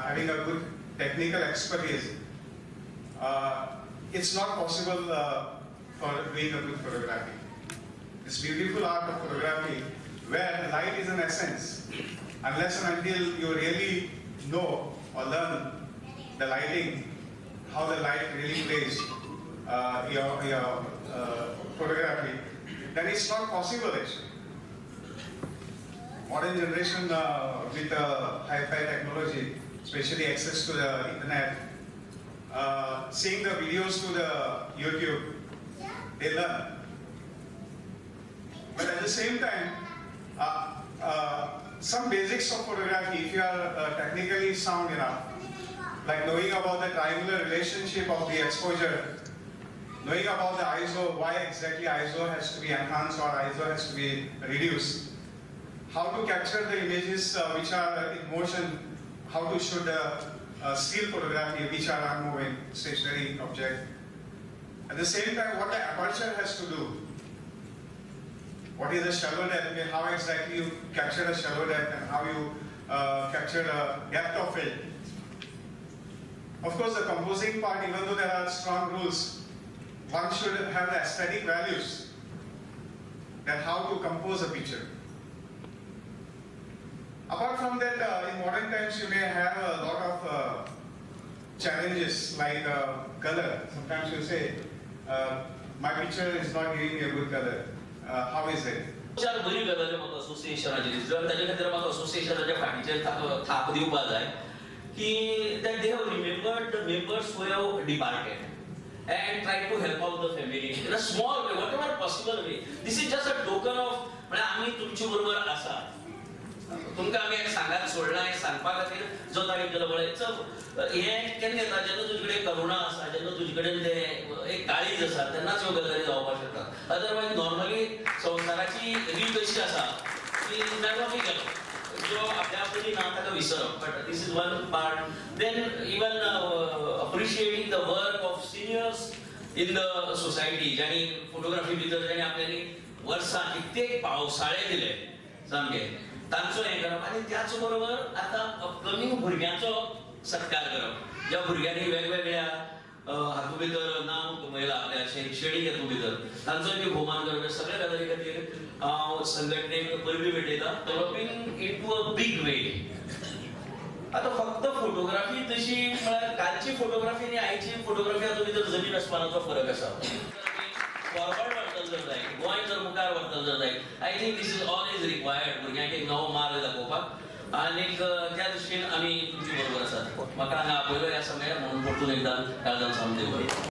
having a good technical expertise, it's not possible for doing a good photography. This beautiful art of photography, where light is an essence, unless and until you really know or learn the lighting, how the light really plays your photography, then it's not possible actually. Modern generation with hi-fi technology, especially access to the internet, seeing the videos to the YouTube, they learn. But at the same time, some basics of photography, if you are technically sound enough, like knowing about the triangular relationship of the exposure, knowing about the ISO, why exactly ISO has to be enhanced or ISO has to be reduced, how to capture the images which are in motion, how to shoot the still photography which are unmoving, stationary object. At the same time, what the aperture has to do. What is the shallow depth, how exactly you capture a shallow depth and how you capture the depth of field. Of course, the composing part, even though there are strong rules, one should have the aesthetic values, that how to compose a picture. Apart from that, in modern times you may have a lot of challenges like color. Sometimes you say, my picture is not giving me a good color. How is it? चार बरी गजाली म्हाका असोसिएशनाची दिसता ताजे खातीर म्हाका असोसिएशनाच्या फाटीचेर थाप दिवपा जाय की that they have remembered the members who have departed and tried to help out the family in a small way, whatever possible way. This is just a token of म्हणजे आम्ही तुमचे बरोबर आसा, तुमकां आमी एक सांगात सोडला हे सांगपा खातीर जो तारीख केलो बळेच हे केन्ना येता जेन्ना तुजे कडेन करुणा आसा, जेन्ना तुजे कडेन ते एक काळीज आसा तेन्नाच ह्यो गजाली जावपाक शकतात. अदरवायज नॉर्मली संवसाराची रीत अशी आसा की नेवर फॉरगेट, जो आपल्या आपली ना ताका विसरप. But this is one part. Then even appreciating the work of seniors in the society, ज्यांनी फोटोग्राफी भितर ज्यांनी आपल्यानी वर्सां कित्येक पावसाळे दिले सामके, तांचो हें करप आनी त्याच बरोबर आतां अपकमिंग भुरग्यांचो सत्कार करप. ज्या भुरग्यांनी वेगवेगळ्या हातू भितर नांव कमयलां, आपल्या शैक्षणीक हेतू भितर तांचो बी भोवमान करप. हे सगळ्या गजाली खातीर हांव संघटनेक परबी भेटयतां. डेव्हलपिंग इनटू अ बीग वे. आतां फक्त फोटोग्राफी तशी म्हळ्यार कालची फोटोग्राफी आनी आयची फोटोग्राफी हातू भितर जमीन आसमानाचो फरक आसा. फॉरवर्ड वचतल जर जाय, गोंय जर मुखार वचतल जर जाय, I think this is always required भुरग्यांक एक नवो मार्ग दाखोवपाक. आनीक त्या दृश्टीन आमी तुमचे बरोबर आसात. म्हाका हांगा आपयलो ह्या सगळ्या म्हणून परतून एकदां काळजान सामकें देव बरें.